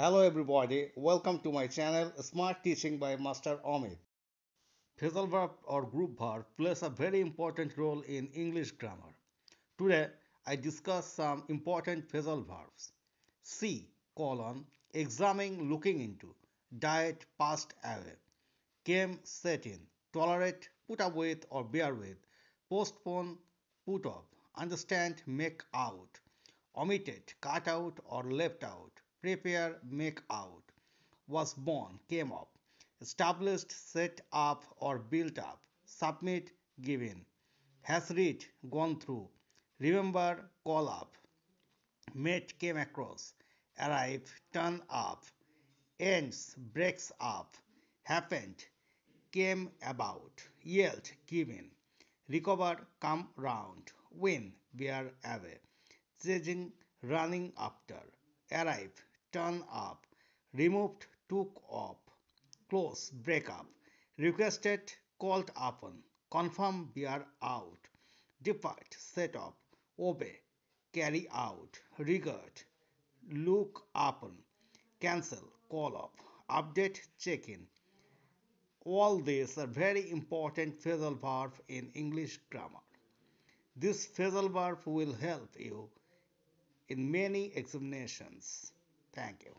Hello everybody, welcome to my channel Smart Teaching by Master Amit. Phrasal verb or group verb plays a very important role in English grammar. Today I discuss some important phrasal verbs. See, colon, examine, looking into, diet, passed away, came, set in, tolerate, put up with or bear with, postpone, put off, understand, make out, omitted, cut out or left out, prepare, make out, was born, came up, established, set up or built up, submit, given, has read, gone through, remember, call up, met, came across, arrive, turn up, ends, breaks up, happened, came about, yield, given, recover, come round, win, bear away, chasing, running after, arrive, turn up, removed, took off, close, break up, requested, called upon, confirm, bear out, depart, set up, obey, carry out, regard, look upon, cancel, call up, update, check in. All these are very important phrasal verbs in English grammar. This phrasal verb will help you in many examinations. Thank you.